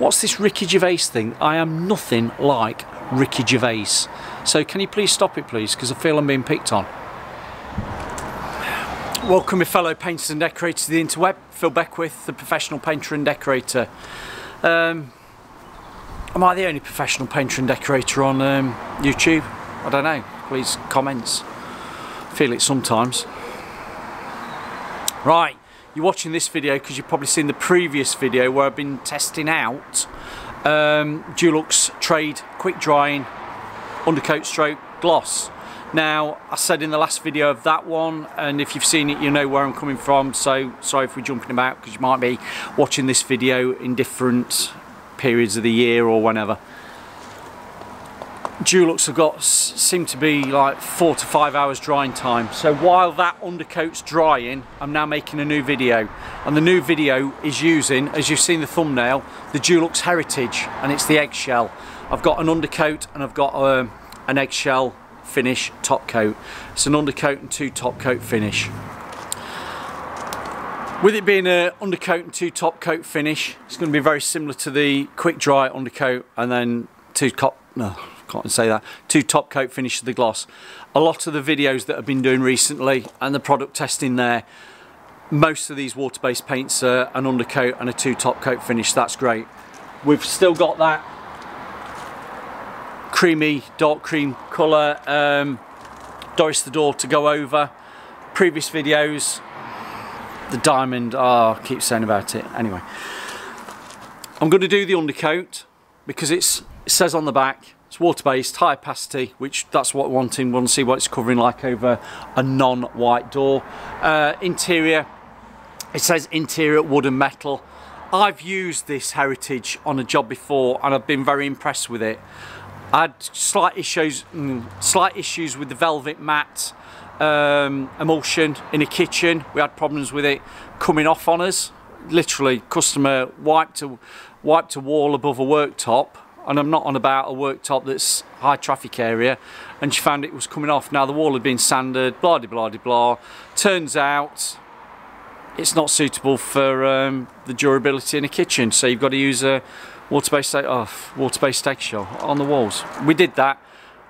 What's this Ricky Gervais thing? I am nothing like Ricky Gervais. So can you please stop it, please? Because I feel I'm being picked on. Welcome, my fellow painters and decorators to the interweb. Phil Beckwith, the professional painter and decorator. Am I the only professional painter and decorator on YouTube? I don't know. Please, comments. Feel it sometimes. Right, you're watching this video because you've probably seen the previous video where I've been testing out Dulux Trade Quick Drying Undercoat Stroke Gloss. Now, I said in the last video of that one, and if you've seen it, you know where I'm coming from, so sorry if we're jumping about, because you might be watching this video in different periods of the year or whenever. Dulux have seem to be like 4 to 5 hours drying time. So while that undercoat's drying, I'm now making a new video. And the new video is using, as you've seen the thumbnail, the Dulux Heritage, and it's the eggshell. I've got an undercoat and I've got an eggshell finish top coat. It's an undercoat and 2 top coat finish. With it being an undercoat and 2 top coat finish, it's going to be very similar to the quick dry undercoat and then 2 top coat finish of the gloss. A lot of the videos that I've been doing recently and the product testing there, most of these water-based paints are an undercoat and a 2 top coat finish. That's great. We've still got that creamy, dark cream colour Doris the Door to go over. Previous videos, the diamond, I keep saying about it. Anyway, I'm going to do the undercoat because it says on the back it's water-based, high opacity, which that's what I'm wanting. Want to see what it's covering like over a non-white door. Interior, it says interior wood and metal. I've used this Heritage on a job before and I've been very impressed with it. I had slight issues with the velvet matte emulsion in a kitchen. We had problems with it coming off on us. Literally, customer wiped a wall above a worktop, and I'm not on about a worktop that's high traffic area, and she found it was coming off. Now the wall had been sanded, blah de blah de blah. Turns out it's not suitable for the durability in a kitchen, so you've got to use a water-based eggshell on the walls. We did that.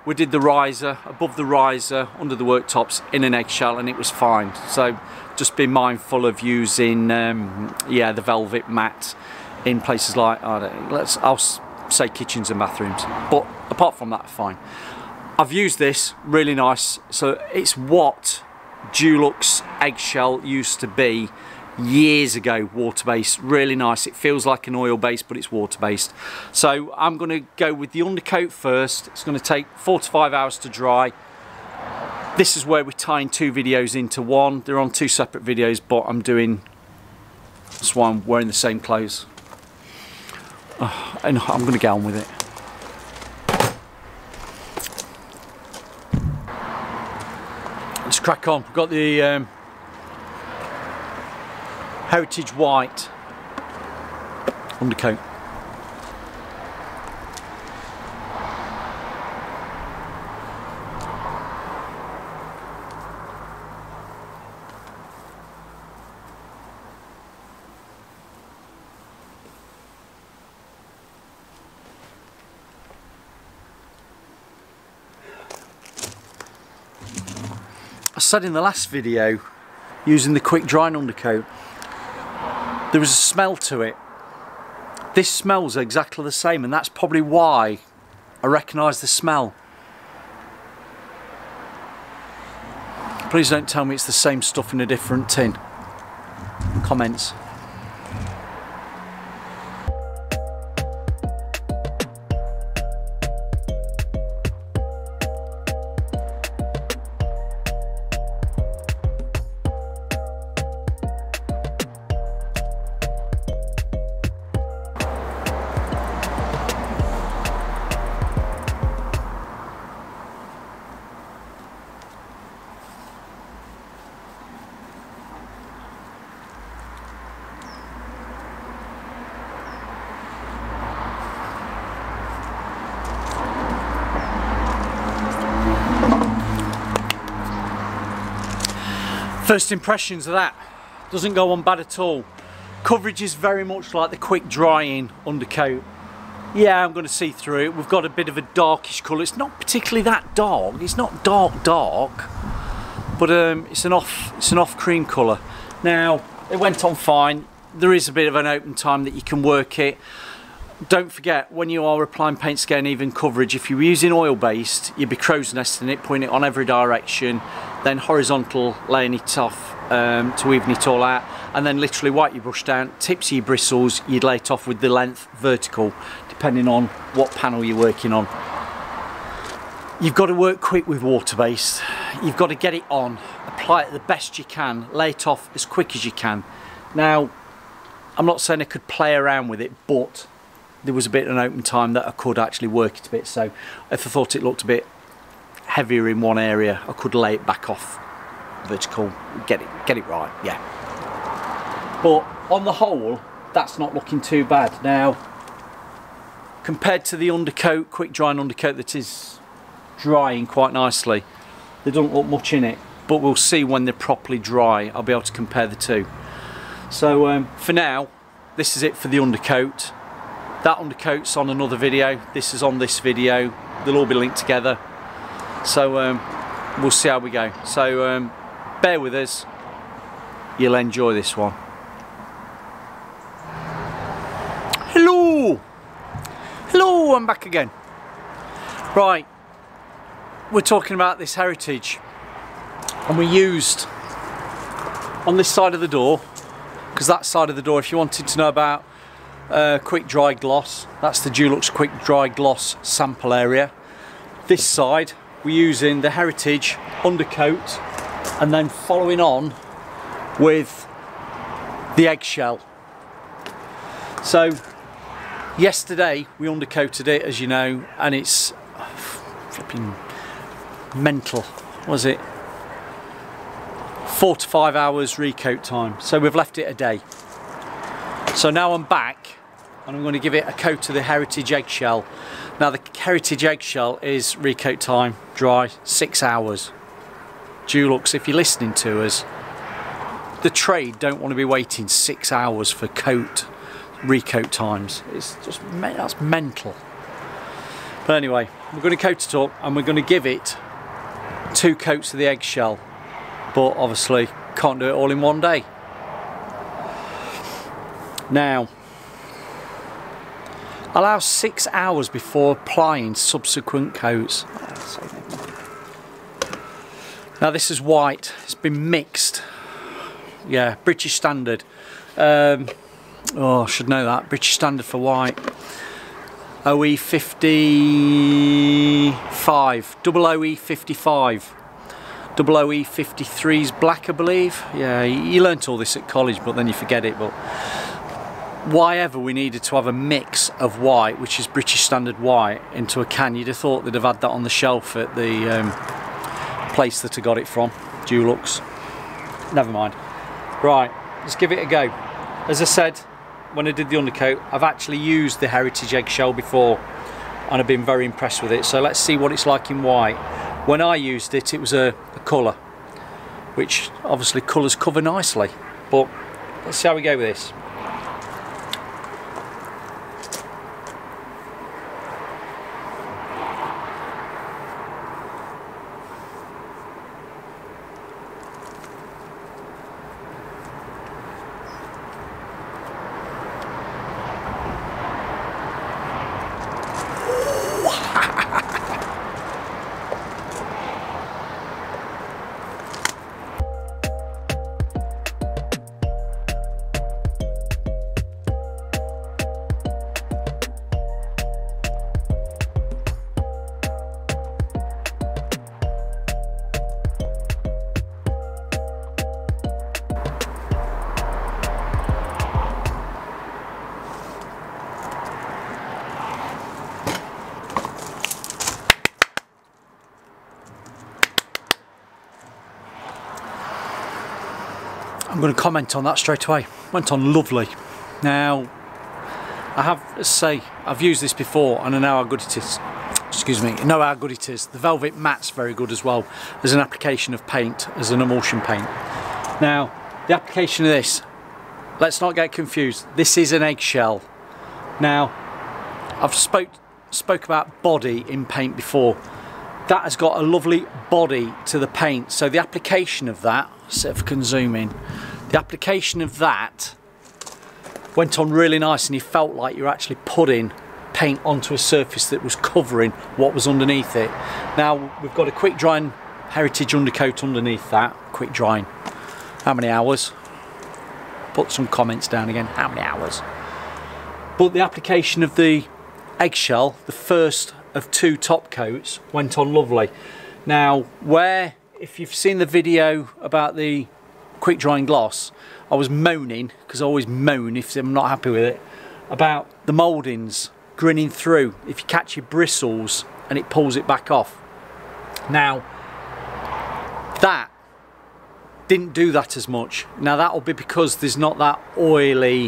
We did the riser, above the riser, under the worktops in an eggshell, and it was fine. So just be mindful of using the velvet matte in places like, I'll say kitchens and bathrooms. But apart from that, fine. I've used this, really nice. So it's what Dulux eggshell used to be years ago, water-based, really nice. It feels like an oil base, but it's water-based. So I'm going to go with the undercoat first. It's going to take 4 to 5 hours to dry. This is where we're tying 2 videos into one. They're on 2 separate videos, but that's why I'm wearing the same clothes. And I'm going to get on with it. Let's crack on. We've got the Heritage White undercoat. I said in the last video, using the quick drying undercoat, there was a smell to it. This smells exactly the same, and that's probably why I recognise the smell. Please don't tell me it's the same stuff in a different tin. Comments. First impressions of that, doesn't go on bad at all. Coverage is very much like the quick drying undercoat. Yeah, I'm going to see through it. We've got a bit of a darkish colour. It's not particularly that dark. It's not dark, but it's an off cream colour. Now, it went on fine. There is a bit of an open time that you can work it. Don't forget, when you are applying paint, scale and even coverage, if you're using oil based, you'd be crow's nesting it, putting it on every direction, then horizontal, laying it off to even it all out, and then literally wipe your brush down, tips of your bristles, you'd lay it off with the length vertical, depending on what panel you're working on. You've got to work quick with water based. You've got to get it on, apply it the best you can, lay it off as quick as you can. Now, I'm not saying I could play around with it, but there was a bit of an open time that I could actually work it a bit, so if I thought it looked a bit heavier in one area, I could lay it back off vertical, get it right, yeah. But on the whole, that's not looking too bad. Now, compared to the undercoat, quick drying undercoat that is drying quite nicely, there doesn't look much in it, but we'll see when they're properly dry. I'll be able to compare the two. So for now, this is it for the undercoat. That undercoat's on another video, this is on this video, they'll all be linked together. So we'll see how we go. So bear with us, you'll enjoy this one. Hello! Hello, I'm back again. Right, we're talking about this Heritage, and we used on this side of the door, because that side of the door, if you wanted to know about quick dry gloss, that's the Dulux quick dry gloss sample area. This side we're using the Heritage undercoat, and then following on with the eggshell. So yesterday we undercoated it, as you know, and it's flipping mental, was it? 4 to 5 hours recoat time, so we've left it a day. So now I'm back and I'm going to give it a coat of the Heritage Eggshell. Now the Heritage Eggshell is recoat time, dry, 6 hours. Dulux, if you're listening to us, the trade don't want to be waiting 6 hours for recoat times. It's just, that's mental. But anyway, we're going to coat it up and we're going to give it 2 coats of the eggshell, but obviously can't do it all in one day. Now, allow 6 hours before applying subsequent coats. Now this is white, it's been mixed. Yeah, British standard. Oh, I should know that. British standard for white. OE 55, double OE 55. Double OE 53's black, I believe. Yeah, you learnt all this at college, but then you forget it. But why ever we needed to have a mix of white, which is British standard white, into a can? You'd have thought they'd have had that on the shelf at the place that I got it from, Dulux. Never mind. Right, let's give it a go. As I said when I did the undercoat, I've actually used the Heritage Eggshell before and I've been very impressed with it. So let's see what it's like in white. When I used it, it was a colour, which obviously colours cover nicely. But let's see how we go with this. I'm going to comment on that straight away. Went on lovely. Now, I have to say, I've used this before and I know how good it is. Excuse me, I know how good it is. The velvet matte's very good as well as an application of paint, as an emulsion paint. Now, the application of this, let's not get confused. This is an eggshell. Now, I've spoke about body in paint before. That has got a lovely body to the paint, so the application of that, see if I can zoom in, the application of that went on really nice, and you felt like you're actually putting paint onto a surface that was covering what was underneath it. Now we've got a quick drying heritage undercoat underneath that. Quick drying, how many hours? Put some comments down again, how many hours? But the application of the eggshell, the first of 2 top coats, went on lovely. Now, where, if you've seen the video about the quick drying gloss, I was moaning, because I always moan if I'm not happy with it, about the mouldings grinning through if you catch your bristles and it pulls it back off. Now, that didn't do that as much. Now that'll be because there's not that oily.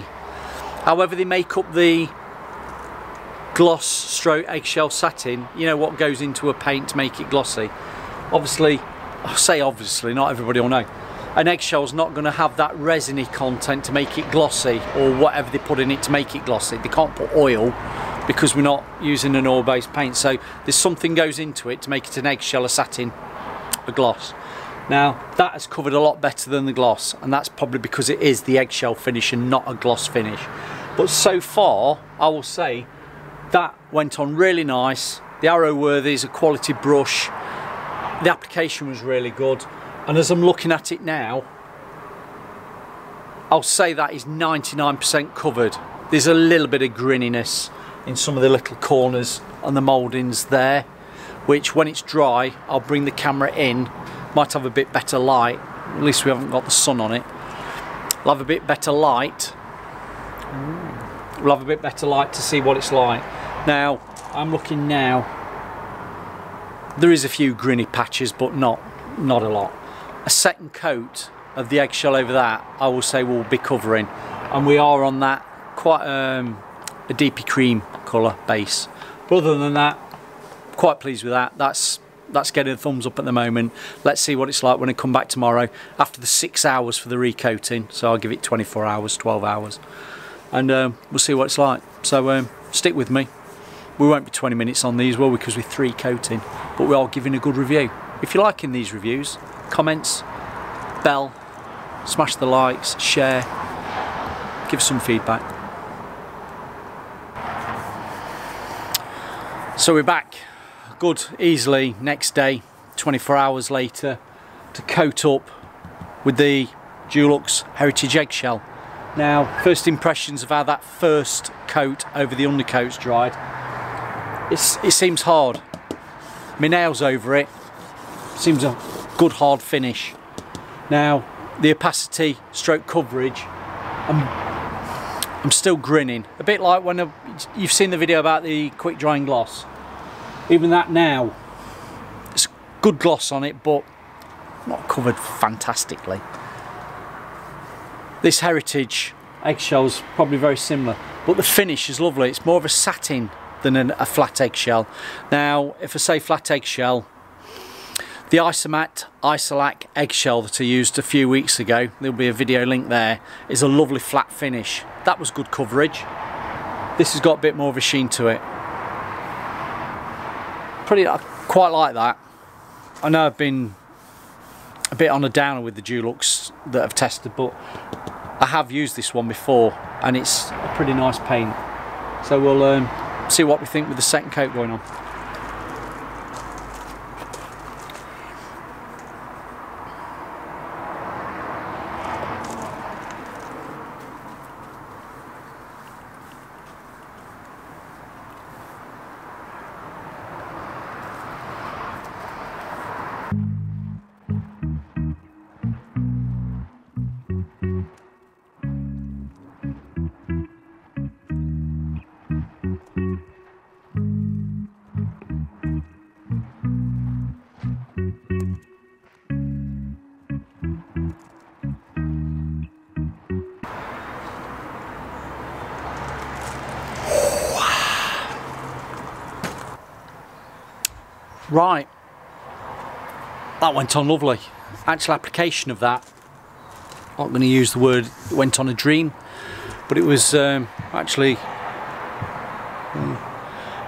However, they make up the gloss stroke eggshell satin, you know what goes into a paint to make it glossy. Obviously, I say obviously, not everybody will know, an eggshell's not going to have that resiny content to make it glossy, or whatever they put in it to make it glossy. They can't put oil because we're not using an oil-based paint, so there's something goes into it to make it an eggshell, a satin, a gloss. Now that has covered a lot better than the gloss, and that's probably because it is the eggshell finish and not a gloss finish. But so far, I will say that went on really nice. The Arrowworthy is a quality brush. The application was really good, and as I'm looking at it now, I'll say that is 99% covered. There's a little bit of grinniness in some of the little corners and the mouldings there, which when it's dry, I'll bring the camera in, might have a bit better light, at least we haven't got the sun on it. We'll have a bit better light. We'll have a bit better light to see what it's like. Now, I'm looking now, there is a few grinny patches, but not a lot. A second coat of the eggshell over that, I will say we'll be covering, and we are on that quite a deepy cream colour base. But other than that, quite pleased with that. That's getting a thumbs up at the moment. Let's see what it's like when I come back tomorrow after the 6 hours for the recoating. So I'll give it 24 hours, 12 hours, and we'll see what it's like. So stick with me. We won't be 20 minutes on these, well, because we're 3 coating, but we are giving a good review. If you're liking these reviews, comments, bell, smash the likes, share, give some feedback. So we're back, good, easily, next day, 24 hours later, to coat up with the Dulux Heritage Eggshell. Now, first impressions of how that first coat over the undercoat's dried. It seems hard. My nails over it, seems a good hard finish. Now, the opacity, stroke coverage, I'm still grinning. A bit like when you've seen the video about the quick drying gloss. Even that now, it's good gloss on it, but not covered fantastically. This Heritage Eggshell's probably very similar, but the finish is lovely. It's more of a satin than a flat eggshell. Now, if I say flat eggshell, the Isolac eggshell that I used a few weeks ago, there'll be a video link there, is a lovely flat finish. That was good coverage. This has got a bit more of a sheen to it. I quite like that. I know I've been a bit on a downer with the Dulux that I've tested, but I have used this one before and it's a pretty nice paint. So we'll see what we think with the second coat going on. Right, that went on lovely. Actual application of that not going to use the word it went on a dream, but it was actually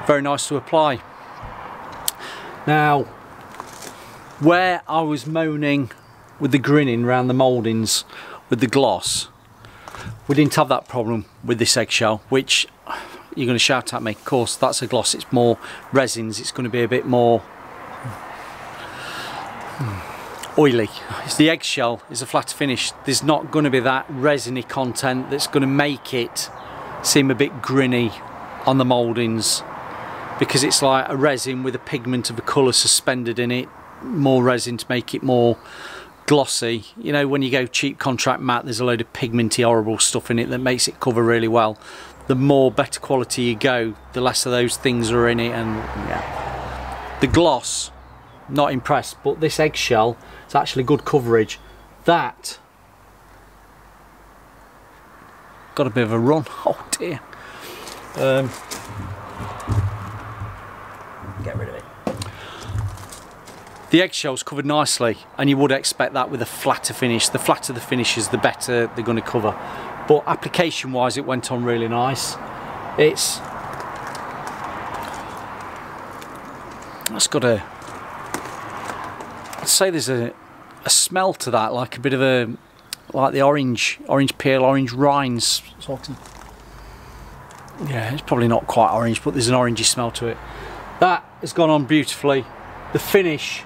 very nice to apply. Now, where I was moaning with the grinning around the mouldings with the gloss, we didn't have that problem with this eggshell, which you're going to shout at me. Of course, that's a gloss, it's more resins, it's going to be a bit more oily. The eggshell is a flatter finish. There's not going to be that resiny content that's going to make it seem a bit grinny on the mouldings, because it's like a resin with a pigment of a colour suspended in it, more resin to make it more glossy. You know, when you go cheap contract matte, there's a load of pigmenty horrible stuff in it that makes it cover really well. The more better quality you go, the less of those things are in it, and yeah. The gloss, not impressed, but this eggshell, it's actually good coverage. That got a bit of a run. Oh dear. Get rid of it. The eggshell's covered nicely, and you would expect that with a flatter finish. The flatter the finish is, the better they're going to cover. But application wise, it went on really nice. That's got a, I'd say there's a smell to that, like a bit of a, like the orange peel, orange rinds sort of. Yeah, it's probably not quite orange, but there's an orangey smell to it. That has gone on beautifully. The finish,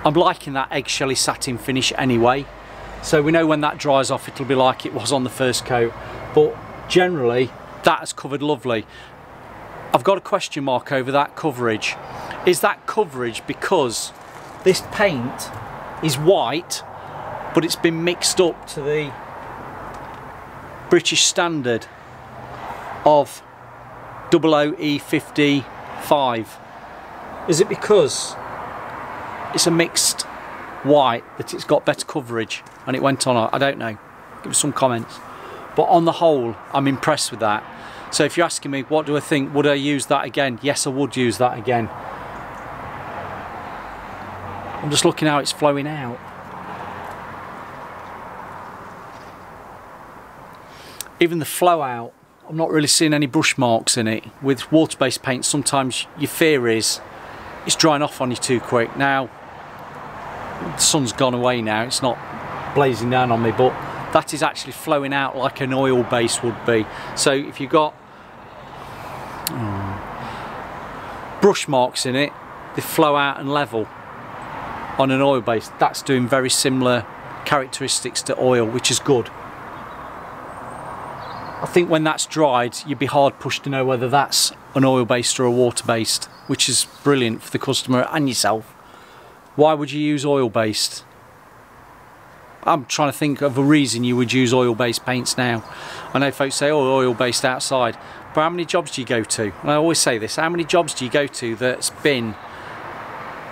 I'm liking that eggshelly satin finish anyway. So we know when that dries off, it'll be like it was on the first coat. But generally, that has covered lovely. I've got a question mark over that coverage. Is that coverage because this paint is white, but it's been mixed up to the British standard of 00E55? Is it because it's a mixed white that it's got better coverage and it went on? I don't know, give us some comments. But on the whole, I'm impressed with that. So if you're asking me what do I think, would I use that again? Yes, I would use that again. I'm just looking how it's flowing out. Even the flow out, I'm not really seeing any brush marks in it. With water-based paint, sometimes your fear is it's drying off on you too quick. Now the sun's gone away now, it's not blazing down on me, but that is actually flowing out like an oil base would be. So if you've got brush marks in it, they flow out and level. On an oil base, that's doing very similar characteristics to oil, which is good. I think when that's dried, you'd be hard pushed to know whether that's an oil based or a water based, which is brilliant for the customer and yourself. Why would you use oil based? I'm trying to think of a reason you would use oil based paints now. I know folks say, oh, oil based outside, but how many jobs do you go to? And I always say this, how many jobs do you go to that's been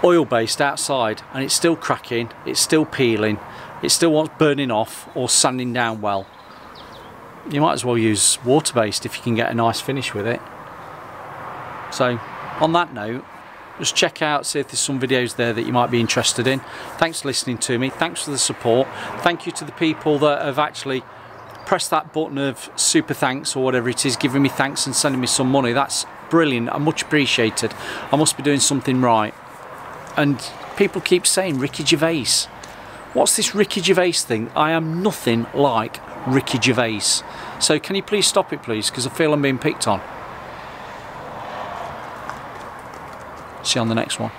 oil based outside and it's still cracking, it's still peeling, it still wants burning off or sanding down well? You might as well use water based if you can get a nice finish with it. So on that note, just check out, see if there's some videos there that you might be interested in. Thanks for listening to me, thanks for the support, thank you to the people that have actually pressed that button of super thanks or whatever it is, giving me thanks and sending me some money. That's brilliant, I'm much appreciated. I must be doing something right. And people keep saying Ricky Gervais. What's this Ricky Gervais thing? I am nothing like Ricky Gervais. So can you please stop it, please? Because I feel I'm being picked on. See you on the next one.